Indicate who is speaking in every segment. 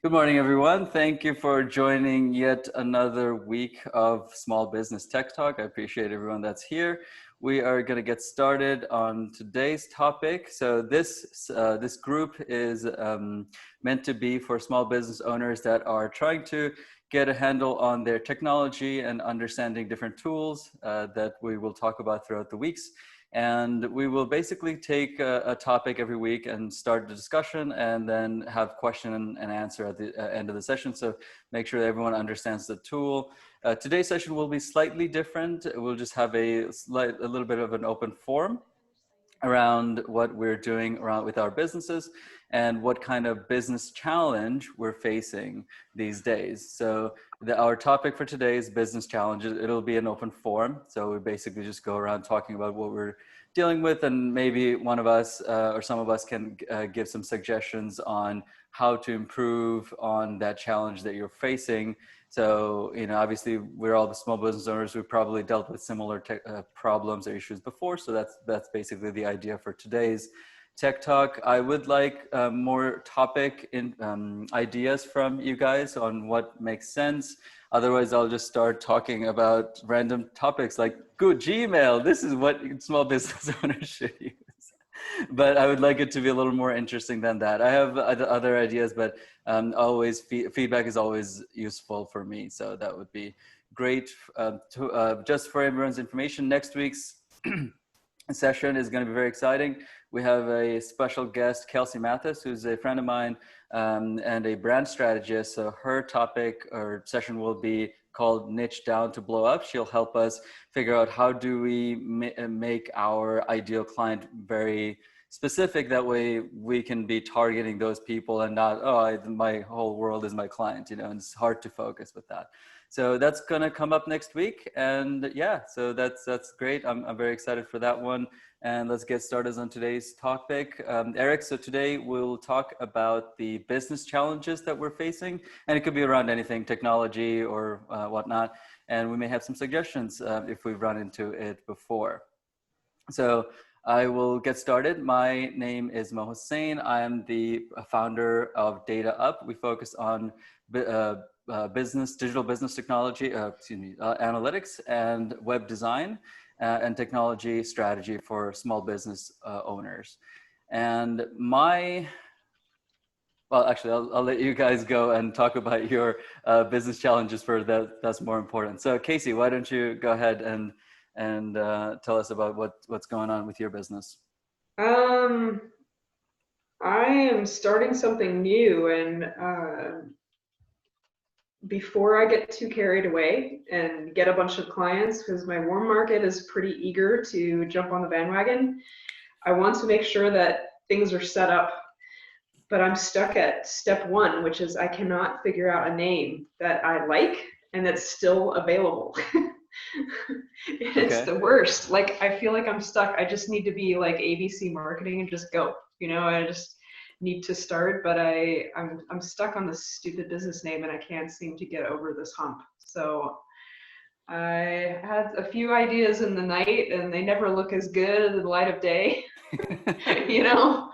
Speaker 1: Good morning, everyone. Thank you for joining yet another week of Small Business Tech Talk. I appreciate everyone that's here. We are going to get started on today's topic. So this group is meant to be for small business owners that are trying to get a handle on their technology and understanding different tools that we will talk about throughout the weeks. And we will basically take a topic every week and start the discussion and then have question and answer at the end of the session. So make sure that everyone understands the tool. Today's session will be slightly different. We'll just have a little bit of an open forum around what we're doing around with our businesses and what kind of business challenge we're facing these days. So our topic for today is business challenges. It'll be an open forum. So we basically just go around talking about what we're dealing with, and maybe one of us or some of us can give some suggestions on how to improve on that challenge that you're facing. So, obviously we're all the small business owners. We've probably dealt with similar problems or issues before. So that's basically the idea for today's Tech Talk. I would like more topic ideas from you guys on what makes sense. Otherwise, I'll just start talking about random topics like good Gmail. This is what small business owners should use. But I would like it to be a little more interesting than that. I have other ideas, but always feedback is always useful for me. So that would be great. Just for everyone's information, next week's session is going to be very exciting. We have a special guest, Kelsey Mathis, who's a friend of mine and a brand strategist. So her topic or session will be called Niche Down to Blow Up. She'll help us figure out how do we make our ideal client very specific. That way we can be targeting those people and not, my whole world is my client, and it's hard to focus with that. So that's going to come up next week. And yeah, so that's great. I'm very excited for that one. And let's get started on today's topic. Eric, so today we'll talk about the business challenges that we're facing. And it could be around anything, technology or whatnot. And we may have some suggestions if we've run into it before. So I will get started. My name is Mo Hussain. I am the founder of Data Up. We focus on digital business technology, analytics and web design and technology strategy for small business owners. And actually, I'll let you guys go and talk about your business challenges for that. That's more important. So Casey, why don't you go ahead and tell us about what's going on with your business?
Speaker 2: I am starting something new, and before I get too carried away and get a bunch of clients, because my warm market is pretty eager to jump on the bandwagon, I want to make sure that things are set up. But I'm stuck at step one, which is I cannot figure out a name that I like and that's still available. It's
Speaker 1: Okay.
Speaker 2: the worst. Like, I feel like I'm stuck. I just need to be like ABC marketing and just go. I just need to start, but I'm stuck on this stupid business name and I can't seem to get over this hump. So I had a few ideas in the night and they never look as good in the light of day. you know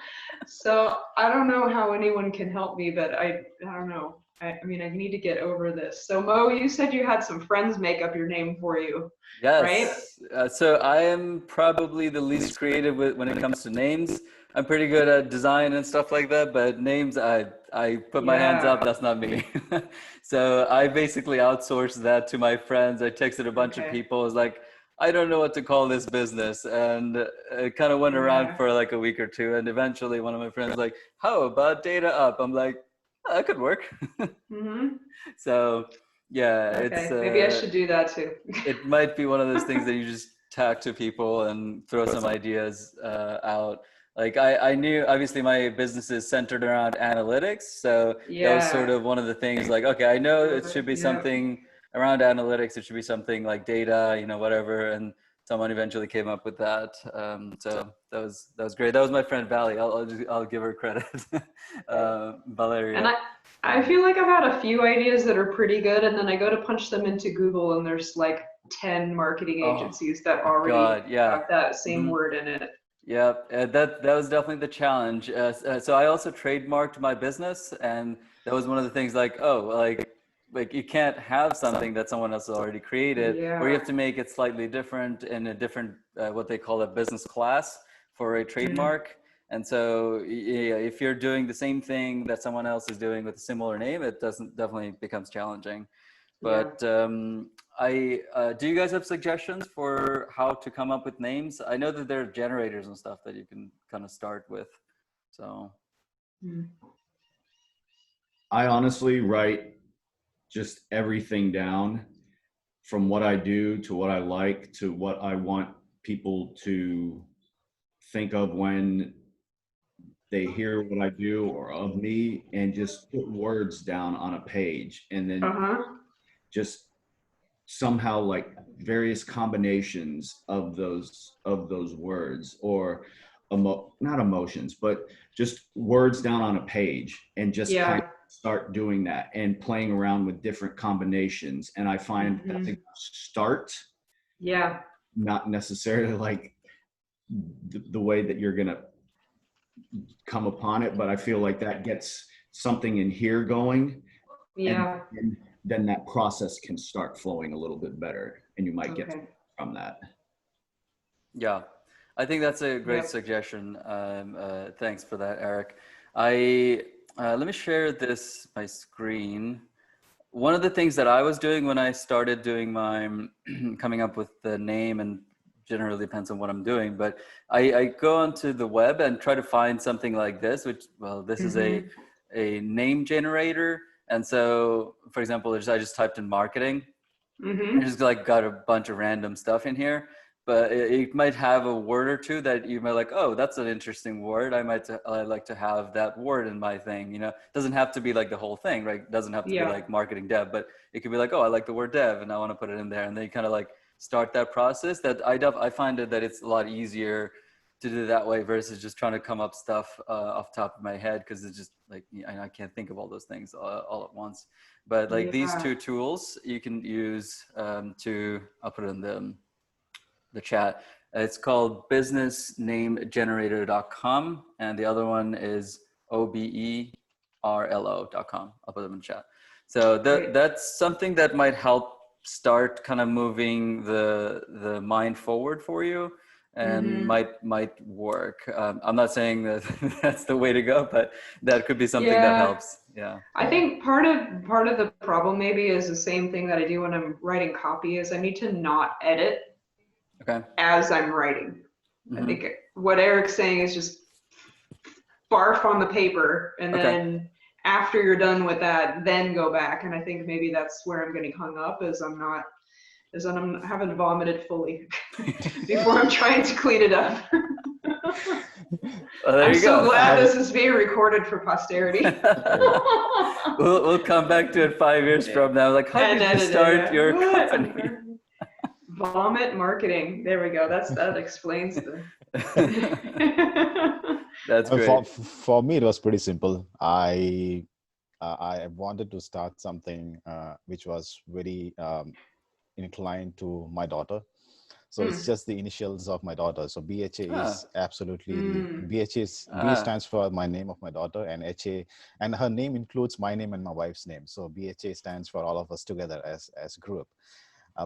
Speaker 2: so I don't know how anyone can help me, but I don't know. I mean, I need to get over this. So Mo, you said you had some friends make up your name for you, right?
Speaker 1: Yes. So I am probably the least creative when it comes to names. I'm pretty good at design and stuff like that, but names, I put my hands up.
Speaker 2: Yeah.
Speaker 1: That's not me. So I basically outsourced that to my friends. I texted a bunch of
Speaker 2: Okay.
Speaker 1: people. I was like, I don't know what to call this business, and it kind of went around
Speaker 2: Yeah.
Speaker 1: for like a week or two. And eventually, one of my friends was like, "How about Data Up?" I'm like, oh, "That could work."
Speaker 2: Mhm.
Speaker 1: So yeah, it's
Speaker 2: Okay. Maybe I should do that too.
Speaker 1: it might be one of those things that you just tag to people and throw some ideas out. Like I knew obviously my business is centered around analytics. So that was sort
Speaker 2: Yeah.
Speaker 1: of one of the things like, okay, I know it should be
Speaker 2: Yeah.
Speaker 1: something around analytics. It should be something like data, whatever. And someone eventually came up with that. So that was great. That was my friend Valley. I'll give her credit.
Speaker 2: And
Speaker 1: Valeria.
Speaker 2: I feel like I've had a few ideas that are pretty good, and then I go to punch them into Google, and there's like 10 marketing
Speaker 1: Oh
Speaker 2: agencies that already
Speaker 1: God, yeah.
Speaker 2: have that same
Speaker 1: Mhm.
Speaker 2: word in it.
Speaker 1: Yeah, that was definitely the challenge. So I also trademarked my business, and that was one of the things. Like, oh, like you can't have something that someone else has already created, or you
Speaker 2: Yeah.
Speaker 1: have to make it slightly different in a different what they call a business class for a
Speaker 2: Mm.
Speaker 1: trademark. And so, yeah, if you're doing the same thing that someone else is doing with a similar name, it doesn't definitely becomes challenging.
Speaker 2: Yeah.
Speaker 1: But I do you guys have suggestions for how to come up with names? I know that there are generators and stuff that you can kind of start with. So
Speaker 2: Mm.
Speaker 3: I honestly write just everything down, from what I do to what I like to what I want people to think of when they hear what I do or of me, and just put words down on a page, and then
Speaker 2: Uh-huh.
Speaker 3: just somehow like various combinations of those words, or not emotions, but just words down on a page, and just kind of
Speaker 2: Yeah.
Speaker 3: start doing that and playing around with different combinations. And I find that's a
Speaker 2: Hmm.
Speaker 3: good start,
Speaker 2: Yeah.
Speaker 3: not necessarily like the way that you're gonna come upon it, but I feel like that gets something in here going, and
Speaker 2: Yeah.
Speaker 3: then that process can start flowing a little bit better, and you might get
Speaker 2: Okay.
Speaker 3: from that.
Speaker 1: yeah, I think that's a great
Speaker 2: Yep.
Speaker 1: suggestion. Thanks for that, Eric. I let me share this my screen. One of the things that I was doing when I started doing my coming up with the name, and generally depends on what I'm doing, but I go onto the web and try to find something like this, which, well, this is
Speaker 2: Hmm.
Speaker 1: a name generator. And so, for example, I just typed in marketing, and
Speaker 2: Hmm.
Speaker 1: just like got a bunch of random stuff in here. But it might have a word or two that you might like, oh, that's an interesting word. I like to have that word in my thing. It doesn't have to be like the whole thing, right? It doesn't have to be
Speaker 2: Yeah.
Speaker 1: like marketing dev, but it could be like, oh, I like the word dev and I want to put it in there. And then you kind of like start that process. That I find it that it's a lot easier to do that way versus just trying to come up stuff off the top of my head, because it's just like I can't think of all those things all at once. But like these
Speaker 2: Yeah.
Speaker 1: two tools you can use I'll put it in the chat. It's called businessnamegenerator.com, and the other one is oberlo.com. I'll put them in the chat. So
Speaker 2: Great.
Speaker 1: that's something that might help start kind of moving the mind forward for you, and
Speaker 2: Hmm.
Speaker 1: might work. I'm not saying that that's the way to go, but that could be something that
Speaker 2: Yeah.
Speaker 1: helps. Yeah.
Speaker 2: I think part of the problem maybe is the same thing that I do when I'm writing copy is I need to not edit
Speaker 1: Okay.
Speaker 2: as I'm writing. I
Speaker 1: Mm-hmm.
Speaker 2: think what Eric's saying is just barf on the paper, and
Speaker 1: Okay.
Speaker 2: then after you're done with that, then go back. And I think maybe that's where I'm getting hung up, is I'm haven't vomited fully before I'm trying to clean it up.
Speaker 1: Well, there
Speaker 2: I'm
Speaker 1: you
Speaker 2: so
Speaker 1: go.
Speaker 2: glad this is being recorded for posterity.
Speaker 1: We'll come back to it 5 years from now. Like, how
Speaker 2: And
Speaker 1: did you
Speaker 2: edited,
Speaker 1: start
Speaker 2: yeah.
Speaker 1: your
Speaker 2: What?
Speaker 1: company?
Speaker 2: Vomit marketing. There we go. That explains the.
Speaker 1: That's
Speaker 4: For
Speaker 1: great.
Speaker 4: for me, it was pretty simple. I wanted to start something which was very inclined to my daughter. So it's
Speaker 2: Mm.
Speaker 4: just the initials of my daughter. So BHA
Speaker 1: Ah,
Speaker 4: is absolutely
Speaker 2: Mm.
Speaker 4: B
Speaker 1: ah,
Speaker 4: stands for my name of my daughter, and HA, and her name includes my name and my wife's name. So BHA stands for all of us together as group.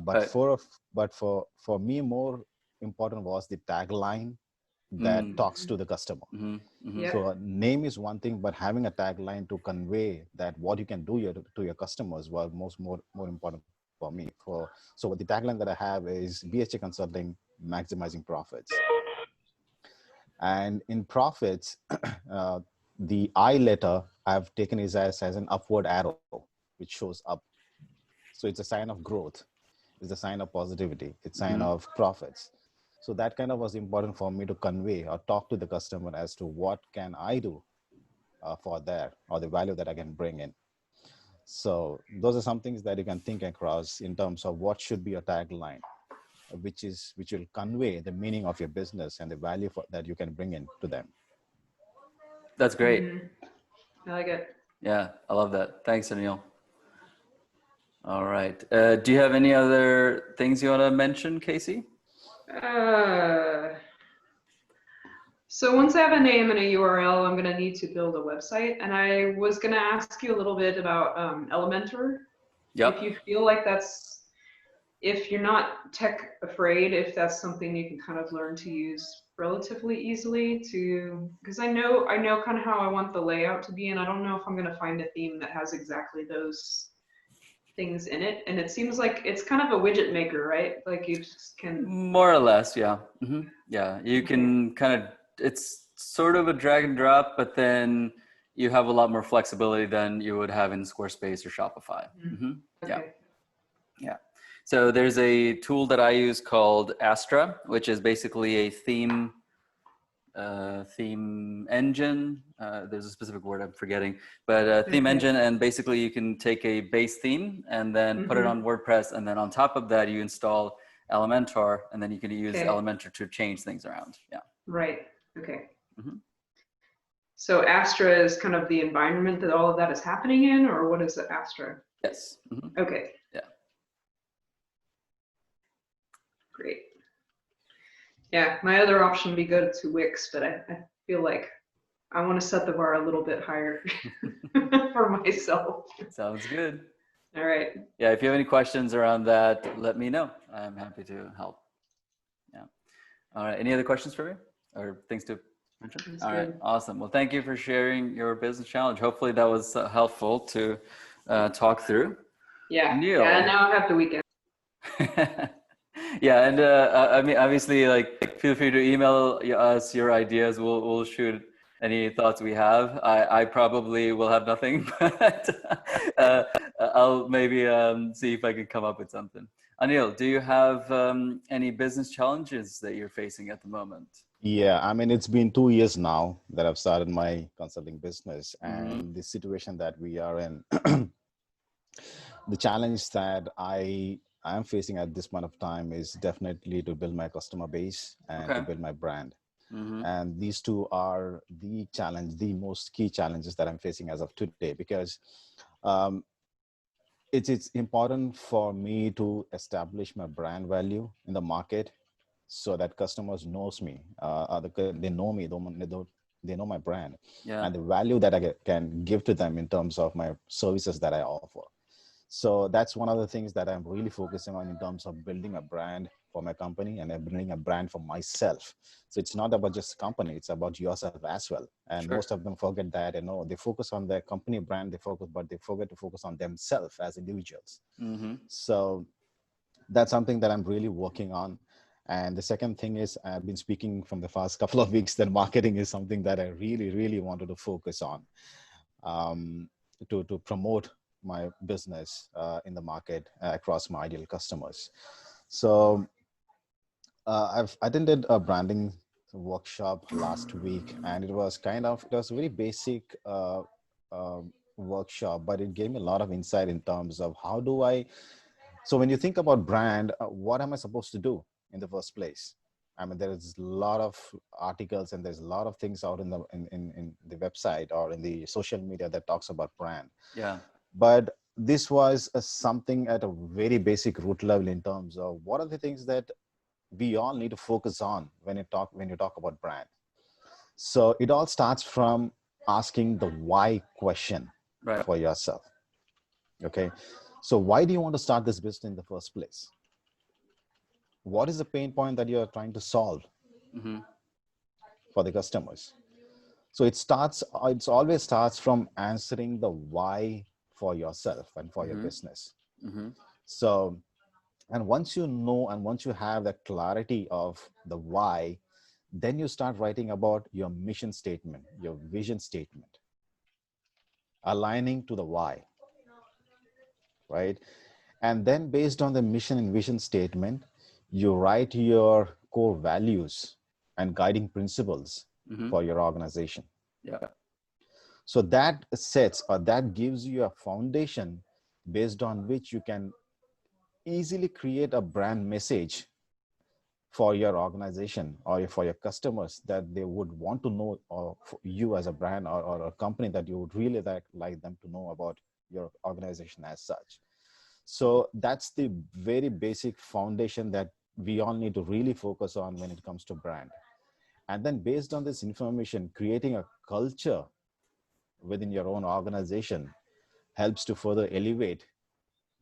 Speaker 4: But
Speaker 1: right.
Speaker 4: for me, more important was the tagline that
Speaker 1: Mm,
Speaker 4: talks to the customer.
Speaker 1: mm-hmm, mm-hmm.
Speaker 2: Yep.
Speaker 4: So a name is one thing, but having a tagline to convey that what you can do to your customers was more important for me. So the tagline that I have is BHA Consulting, maximizing profits. And in profits, the I letter I've taken is as an upward arrow, which shows up. So it's a sign of growth. It's a sign of positivity. It's a sign
Speaker 1: Mm-hmm.
Speaker 4: of profits. So that kind of was important for me to convey or talk to the customer as to what can I do for that, or the value that I can bring in. So those are some things that you can think across in terms of what should be your tagline, which will convey the meaning of your business and the value that you can bring in to them.
Speaker 1: That's great.
Speaker 2: Mm. I like it.
Speaker 1: Yeah, I love that. Thanks, Anil. All right. Do you have any other things you want to mention, Casey?
Speaker 2: Uh, So once I have a name and a URL, I'm going to need to build a website. And I was going to ask you a little bit about Elementor.
Speaker 1: Yep.
Speaker 2: If you feel like if you're not tech afraid, if that's something you can kind of learn to use relatively easily because I know kind of how I want the layout to be, and I don't know if I'm going to find a theme that has exactly those things in it. And it seems like it's kind of a widget maker, right? Like you just can.
Speaker 1: More or less, yeah. Yeah, you can kind of, it's sort of a drag and drop, but then you have a lot more flexibility than you would have in Squarespace or Shopify. Yeah.
Speaker 2: Okay.
Speaker 1: Yeah. So there's a tool that I use called Astra, which is basically a theme engine. There's a specific word I'm forgetting, but theme engine. And basically you can take a base theme and then put it on WordPress. And then on top of that, you install Elementor, and then you can use Elementor to change things around. Yeah.
Speaker 2: Right. Okay. So Astra is kind of the environment that all of that is happening in, or what is the Astra?
Speaker 1: Yes.
Speaker 2: Okay.
Speaker 1: Yeah.
Speaker 2: Great. Yeah, my other option would be go to Wix, but I feel like I want to set the bar a little bit higher for myself.
Speaker 1: Sounds good.
Speaker 2: All right.
Speaker 1: Yeah, if you have any questions around that, let me know. I'm happy to help. Yeah. All right. Any other questions for me or things to mention?
Speaker 2: That's
Speaker 1: All right.
Speaker 2: good.
Speaker 1: Awesome. Well, thank you for sharing your business challenge. Hopefully that was helpful to talk through.
Speaker 2: Yeah.
Speaker 1: Neil.
Speaker 2: Yeah. Now I have the weekend.
Speaker 1: Yeah, and I mean, obviously, like, feel free to email us your ideas. We'll shoot any thoughts we have. I probably will have nothing, but I'll maybe see if I can come up with something. Anil, do you have any business challenges that you're facing at the moment?
Speaker 4: Yeah, I mean, it's been 2 years now that I've started my consulting business, and the situation that we are in, the challenge that I am facing at this point of time is definitely to build my customer base and to build my brand. And these two are the most key challenges that I'm facing as of today, because it's important for me to establish my brand value in the market so that customers knows me, they know me, they know my brand, and the value that I can give to them in terms of my services that I offer. So that's one of the things that I'm really focusing on in terms of building a brand for my company and building a brand for myself. So it's not about just company, it's about yourself as well. And most of them forget that, they focus on their company brand, but they forget to focus on themselves as individuals. So that's something that I'm really working on. And the second thing is, I've been speaking from the past couple of weeks that marketing is something that I really, really wanted to focus on, to promote my business in the market across my ideal customers. So I've attended a branding workshop last week, and it was a very basic workshop, but it gave me a lot of insight in terms of so when you think about brand, what am I supposed to do in the first place? I mean, there's a lot of articles and there's a lot of things out in the website or in the social media that talks about brand.
Speaker 1: Yeah.
Speaker 4: But this was something at a very basic root level in terms of what are the things that we all need to focus on when you talk about brand. So it all starts from asking the why question for yourself. Okay. So why do you want to start this business in the first place? What is the pain point that you're trying to solve for the customers? So it always starts from answering the why for yourself and for your business. So, and once you know, and once you have the clarity of the why, then you start writing about your mission statement, your vision statement, aligning to the why, right? And then based on the mission and vision statement, you write your core values and guiding principles for your organization.
Speaker 1: Yeah.
Speaker 4: So that gives you a foundation based on which you can easily create a brand message for your organization or for your customers that they would want to know, or you as a brand or a company that you would really like them to know about your organization as such. So that's the very basic foundation that we all need to really focus on when it comes to brand. And then based on this information, creating a culture within your own organization helps to further elevate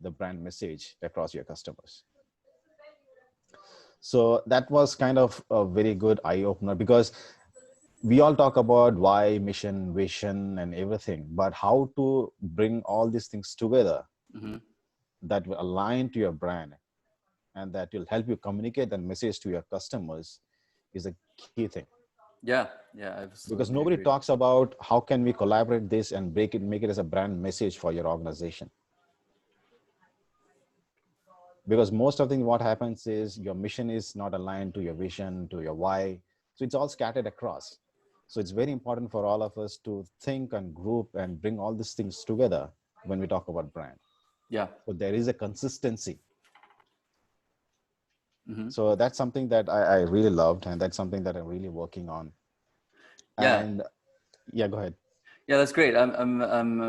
Speaker 4: the brand message across your customers. So that was kind of a very good eye opener, because we all talk about why, mission, vision, and everything, but how to bring all these things together
Speaker 1: Mhm.
Speaker 4: that will align to your brand and that will help you communicate that message to your customers is a key thing.
Speaker 1: Yeah, I
Speaker 4: Because
Speaker 1: absolutely
Speaker 4: nobody
Speaker 1: agree.
Speaker 4: talks about how can we collaborate this and make it as a brand message for your organization. Because most of the what happens is your mission is not aligned to your vision, to your why. So it's all scattered across. So it's very important for all of us to think and group and bring all these things together when we talk about brand.
Speaker 1: Yeah.
Speaker 4: So there is a consistency.
Speaker 1: Mhm.
Speaker 4: So that's something that I really loved, and that's something that I'm really working on.
Speaker 1: Yeah.
Speaker 4: And yeah, go ahead.
Speaker 1: Yeah, that's great. I'm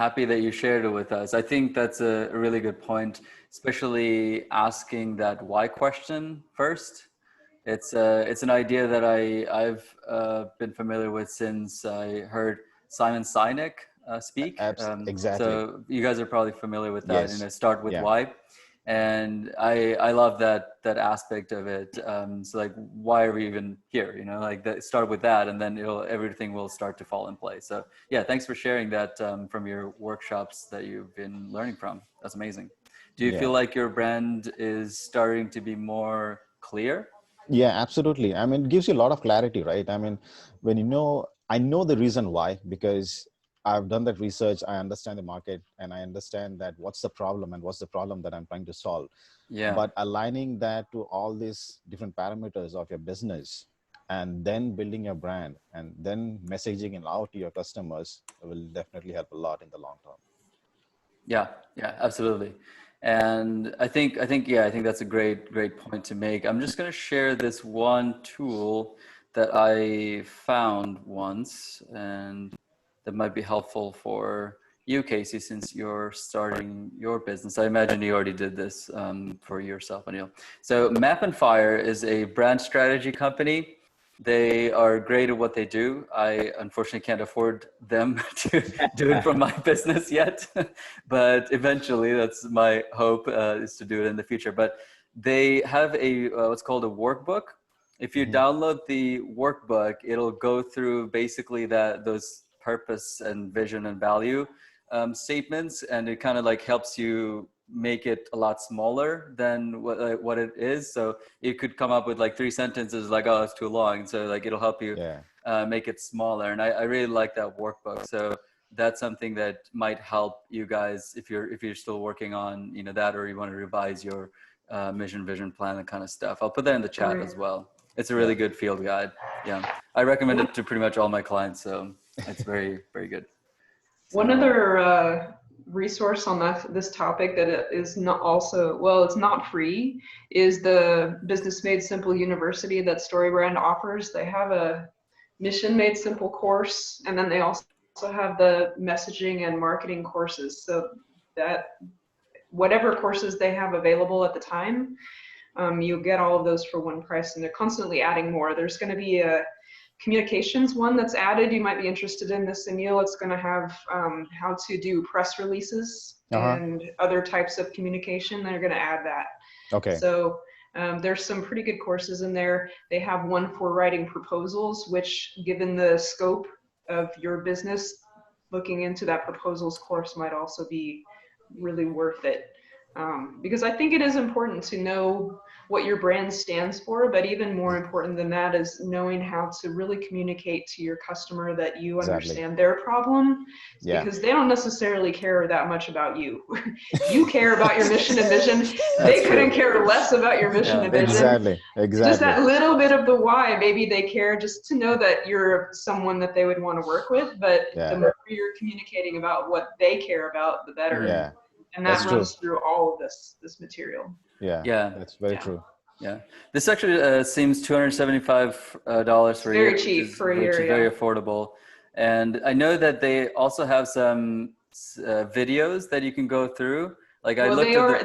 Speaker 1: happy that you shared it with us. I think that's a really good point, especially asking that why question first. It's an idea that I've been familiar with since I heard Simon Sinek speak.
Speaker 4: Exactly.
Speaker 1: So you guys are probably familiar with that.
Speaker 4: Yes.
Speaker 1: Start with
Speaker 4: Yeah.
Speaker 1: why, and I love that aspect of it. So like, why are we even here? Like that. Start with that, and then everything will start to fall in place. So yeah, thanks for sharing that from your workshops that you've been learning from. That's amazing. Do you feel
Speaker 4: Yeah.
Speaker 1: like your brand is starting to be more clear?
Speaker 4: Yeah, absolutely. I mean, it gives you a lot of clarity, right? I mean, when I know the reason why, because I've done that research, I understand the market, and I understand that what's the problem and what's the problem that I'm trying to solve.
Speaker 1: Yeah.
Speaker 4: But aligning that to all these different parameters of your business and then building your brand and then messaging it out to your customers will definitely help a lot in the long term.
Speaker 1: Yeah, absolutely. And I think that's a great point to make. I'm just going to share this one tool that I found once, and that might be helpful for you, Casey, since you're starting your business. I imagine you already did this for yourself, Anil. So Map and Fire is a brand strategy company. They are great at what they do. I unfortunately can't afford them to do it from my business yet, but eventually that's my hope is to do it in the future. But they have a what's called a workbook. If you
Speaker 4: Mhm.
Speaker 1: download the workbook, it'll go through basically those purpose and vision and value statements, and it kind of like helps you make it a lot smaller than what it is. So you could come up with like 3 sentences, like, oh, it's too long. So like it'll help you
Speaker 4: Yeah.
Speaker 1: make it smaller. And I really like that workbook. So that's something that might help you guys if you're still working on that, or you want to revise your mission, vision, plan, that kind of stuff. I'll put that in the chat
Speaker 2: Right.
Speaker 1: as well. It's a really good field guide. Yeah, I recommend it to pretty much all my clients. So it's very, very good.
Speaker 2: One
Speaker 1: So,
Speaker 2: other resource on this topic that is not also, well, it's not free, is the Business Made Simple University that StoryBrand offers. They have a Mission Made Simple course, and then they also have the messaging and marketing courses. So that whatever courses they have available at the time, you'll get all of those for one price, and they're constantly adding more. There's going to be a communications one that's added. You might be interested in this, Emil. It's going to have how to do press releases and other types of communication. They're going to add that.
Speaker 4: Okay.
Speaker 2: So there's some pretty good courses in there. They have one for writing proposals, which, given the scope of your business, looking into that proposals course might also be really worth it. Because I think it is important to know what your brand stands for, but even more important than that is knowing how to really communicate to your customer that you understand their problem, because they don't necessarily care that much about you. You care about your mission and vision. They couldn't care less about your mission and vision.
Speaker 4: Exactly.
Speaker 2: Just that little bit of the why, maybe they care just to know that you're someone that they would want to work with, but the more you're communicating about what they care about, the better.
Speaker 4: Yeah.
Speaker 2: And that runs through all of this material.
Speaker 4: Yeah, that's very true.
Speaker 1: Yeah, this actually seems $275 for a year,
Speaker 2: very cheap for a year,
Speaker 1: which is very affordable. And I know that they also have some videos that you can go through Like I
Speaker 2: Well,
Speaker 1: looked
Speaker 2: they
Speaker 1: at
Speaker 2: are.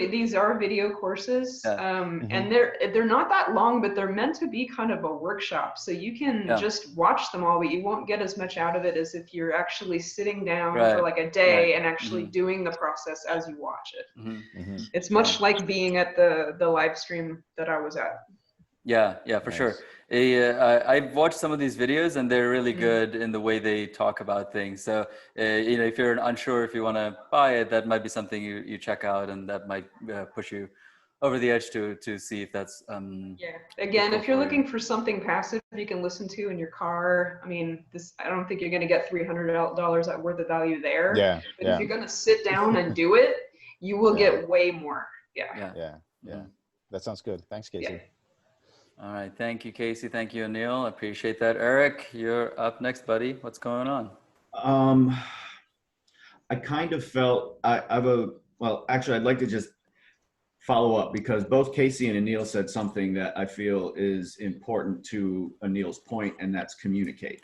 Speaker 2: These are video courses,
Speaker 1: Yeah.
Speaker 2: and they're not that long, but they're meant to be kind of a workshop. So you can
Speaker 1: Yeah.
Speaker 2: just watch them all, but you won't get as much out of it as if you're actually sitting down for
Speaker 1: Right.
Speaker 2: like a day
Speaker 1: Right.
Speaker 2: and actually doing the process as you watch it.
Speaker 1: Mm-hmm.
Speaker 2: It's much like being at the live stream that I was at.
Speaker 1: Yeah, for sure. I've watched some of these videos and they're really good in the way they talk about things. So, if you're unsure if you want to buy it, that might be something you check out, and that might push you over the edge to see if that's
Speaker 2: Yeah. Again,
Speaker 1: useful
Speaker 2: if you're
Speaker 1: for you.
Speaker 2: looking for something passive you can listen to in your car, I mean, I don't think you're going to get $300 at worth of value there.
Speaker 4: Yeah.
Speaker 2: But if you're going to sit down and do it, you will get way more. Yeah.
Speaker 4: That sounds good. Thanks, Casey.
Speaker 2: Yeah.
Speaker 1: All right. Thank you, Casey. Thank you, Anil. I appreciate that. Eric, you're up next, buddy. What's going on?
Speaker 3: I kind of felt actually, I'd like to just follow up because both Casey and Anil said something that I feel is important to Anil's point, and that's communicate.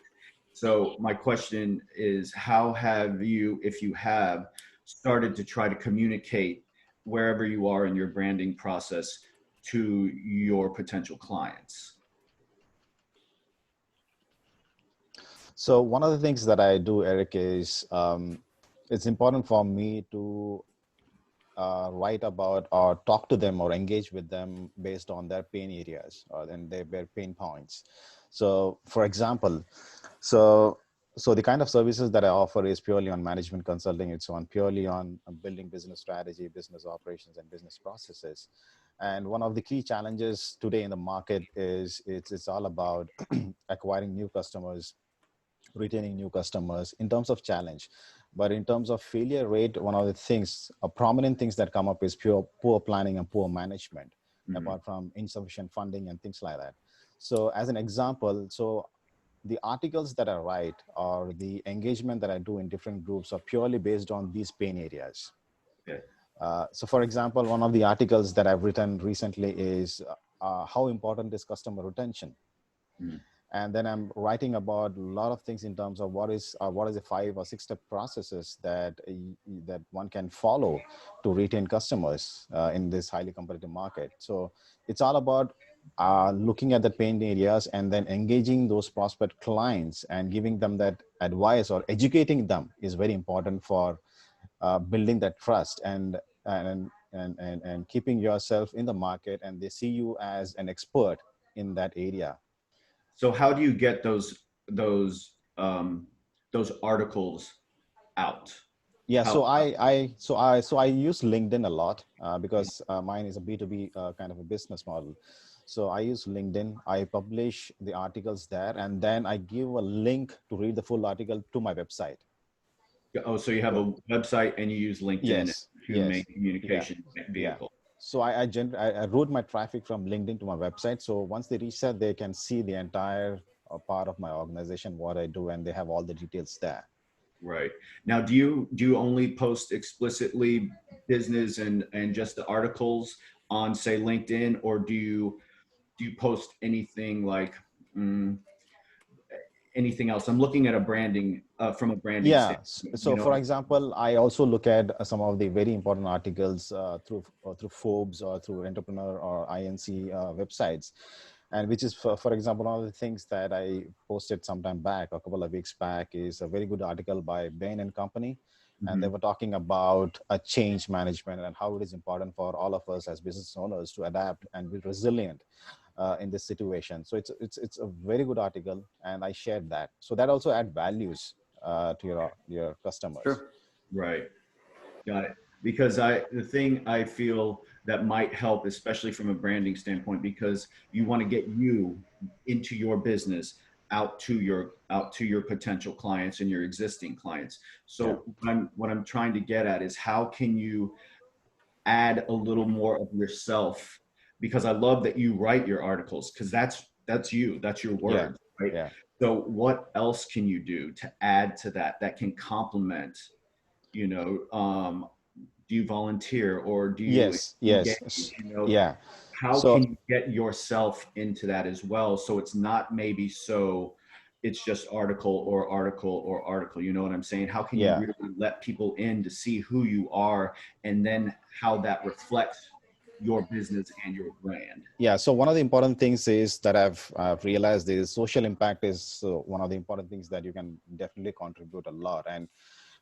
Speaker 3: So my question is, how have you, if you have, started to try to communicate wherever you are in your branding process to your potential clients?
Speaker 4: So one of the things that I do, Eric, is it's important for me to write about or talk to them or engage with them based on their pain areas or then their pain points. So for example, so the kind of services that I offer is purely on management consulting. It's purely on building business strategy, business operations, and business processes. And one of the key challenges today in the market is it's all about acquiring new customers, retaining new customers in terms of challenge. But in terms of failure rate, one of the things, prominent things that come up is poor planning and poor management, apart from insufficient funding and things like that. So as an example, so the articles that I write or the engagement that I do in different groups are purely based on these pain areas.
Speaker 3: Okay.
Speaker 4: So for example, one of the articles that I've written recently is how important is customer retention? And then I'm writing about a lot of things in terms of what is the 5 or 6 step processes that one can follow to retain customers in this highly competitive market. So it's all about looking at the pain areas and then engaging those prospect clients and giving them that advice or educating them is very important for building that trust and keeping yourself in the market, and they see you as an expert in that area.
Speaker 3: So how do you get those articles out?
Speaker 4: Yeah, so I use LinkedIn a lot because mine is a B2B kind of a business model. So I use LinkedIn. I publish the articles there, and then I give a link to read the full article to my website.
Speaker 3: Oh, so you have a website and you use LinkedIn as your main communication vehicle.
Speaker 4: So I route my traffic from LinkedIn to my website. So once they reach that, they can see the entire part of my organization, what I do, and they have all the details there.
Speaker 3: Right. Now, do you only post explicitly business and just the articles on, say, LinkedIn, or do you post anything like anything else? I'm looking at a branding from a branding standpoint.
Speaker 4: So for example, I also look at some of the very important articles through Forbes or through Entrepreneur or INC websites, and which is for example, one of the things that I posted sometime back, a couple of weeks back, is a very good article by Bain and Company. And they were talking about a change management and how it is important for all of us as business owners to adapt and be resilient in this situation. So it's a very good article, and I shared that. So that also add values to your customers.
Speaker 1: Sure.
Speaker 3: Right. Got it. Because the thing I feel that might help, especially from a branding standpoint, because you want to get you into your business out to your potential clients and your existing clients. So what I'm trying to get at is, how can you add a little more of yourself? Because I love that you write your articles, because that's you, that's your words, right? Yeah. So what else can you do to add to that can complement, do you volunteer, or do you engage, how can you get yourself into that as well, so it's not maybe so it's just article or article or article. You know what I'm saying? How can you
Speaker 4: Yeah.
Speaker 3: really let people in to see who you are and then how that reflects your business and your brand?
Speaker 4: Yeah. So one of the important things is that I've realized is social impact is one of the important things that you can definitely contribute a lot. And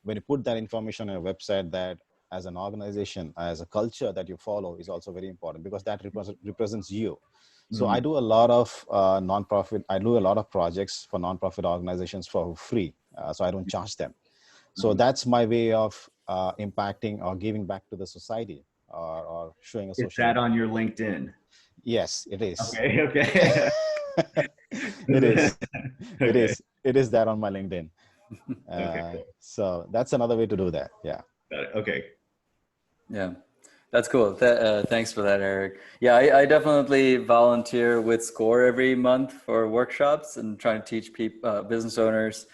Speaker 4: when you put that information on a website, that as an organization, as a culture that you follow is also very important, because that represents you. So I
Speaker 3: Mhm.
Speaker 4: do a lot of nonprofit. I do a lot of projects for nonprofit organizations for free. So I don't charge them. So
Speaker 3: Mhm.
Speaker 4: that's my way of impacting or giving back to the society, or showing a
Speaker 3: Is
Speaker 4: social
Speaker 3: that on
Speaker 4: impact.
Speaker 3: your LinkedIn?
Speaker 4: Yes, it is.
Speaker 3: Okay, okay.
Speaker 4: It is. It
Speaker 3: Okay,
Speaker 4: is. It is that on my LinkedIn.
Speaker 3: okay, cool.
Speaker 4: So that's another way to do that. Yeah.
Speaker 3: Got it. Okay.
Speaker 1: Yeah, that's cool. Thanks for that, Eric. Yeah, I definitely volunteer with SCORE every month for workshops and trying to teach people, business owners,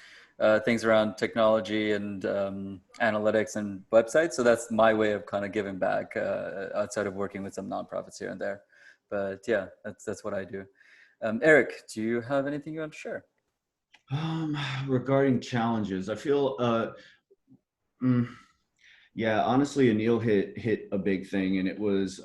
Speaker 1: things around technology and analytics and websites. So that's my way of kind of giving back outside of working with some nonprofits here and there. But yeah, that's what I do. Eric, do you have anything you want to share?
Speaker 3: Um, Regarding challenges, I feel mm, yeah, honestly, Anil hit a big thing, and it was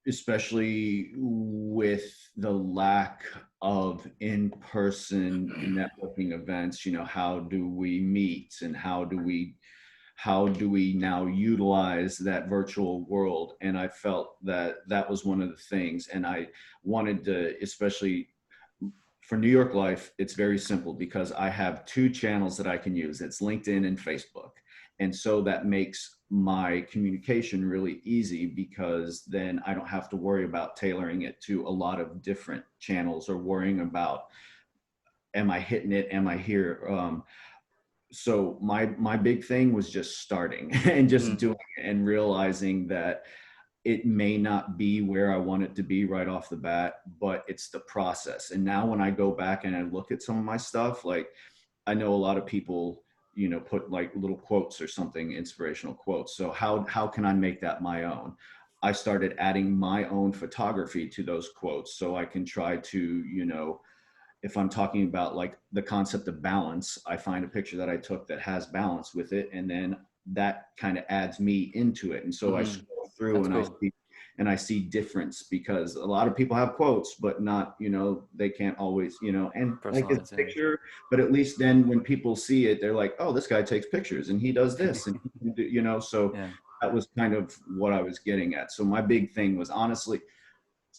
Speaker 3: especially with the lack of in-person networking events. You know, how do we meet, and how do we now utilize that virtual world? And I felt that that was one of the things, and I wanted to, especially for New York Life, it's very simple because I have two channels that I can use. It's LinkedIn and Facebook. And so that makes my communication really easy, because then I don't have to worry about tailoring it to a lot of different channels or worrying about, am I hitting it? Am I here? So my big thing was just starting and just
Speaker 1: Mm,
Speaker 3: doing it and realizing that it may not be where I want it to be right off the bat, but it's the process. And now when I go back and I look at some of my stuff, like, I know a lot of people, put like little quotes or something, inspirational quotes. So how can I make that my own? I started adding my own photography to those quotes, so I can try to, if I'm talking about like the concept of balance, I find a picture that I took that has balance with it, and then that kind of adds me into it. And so I
Speaker 1: hmm.
Speaker 3: scroll through
Speaker 1: That's cool.
Speaker 3: and I see difference, because a lot of people have quotes, but not, they can't always, and like his
Speaker 1: Personalized, yeah.
Speaker 3: picture, but at least then when people see it, they're like, oh, this guy takes pictures and he does this, and so
Speaker 1: Yeah.
Speaker 3: that was kind of what I was getting at. So my big thing was honestly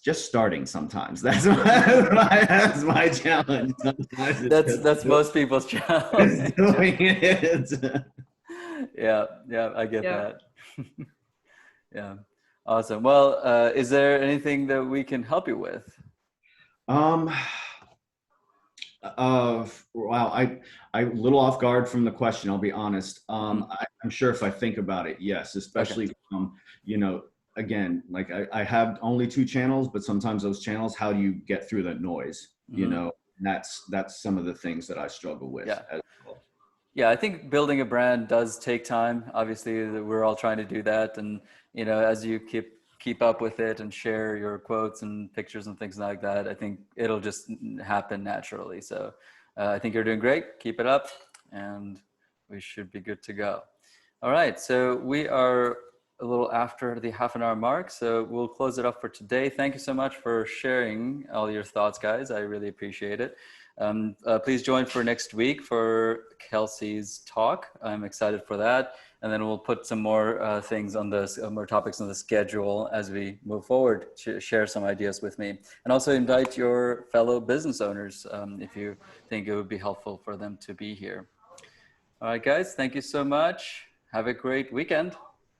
Speaker 3: just starting sometimes. That's my challenge. Sometimes it's
Speaker 1: That's most people's
Speaker 3: just
Speaker 1: challenge.
Speaker 3: doing it.
Speaker 1: Yeah, yeah, I get
Speaker 2: Yeah.
Speaker 1: that. Yeah, awesome. Well, is there anything that we can help you with?
Speaker 3: Um, wow, I a little off guard from the question, I'll be honest.
Speaker 1: Mhm.
Speaker 3: I'm sure if I think about it, yes,
Speaker 1: Okay.
Speaker 3: especially you know, again, like I have only two channels, but sometimes those channels, how do you get through the noise?
Speaker 1: Hmm.
Speaker 3: And that's some of the things that I struggle with
Speaker 1: Yeah.
Speaker 3: as well.
Speaker 1: Yeah, I think building a brand does take time. Obviously, we're all trying to do that, and as you keep up with it and share your quotes and pictures and things like that, I think it'll just happen naturally. So, I think you're doing great. Keep it up, and we should be good to go. All right, so we are a little after the half an hour mark, so we'll close it up for today. Thank you so much for sharing all your thoughts, guys. I really appreciate it. Please join for next week for Kelsey's talk. I'm excited for that. And then we'll put some more things on more topics on the schedule as we move forward to share some ideas with me. And also invite your fellow business owners if you think it would be helpful for them to be here. All right, guys, thank you so much. Have a great weekend.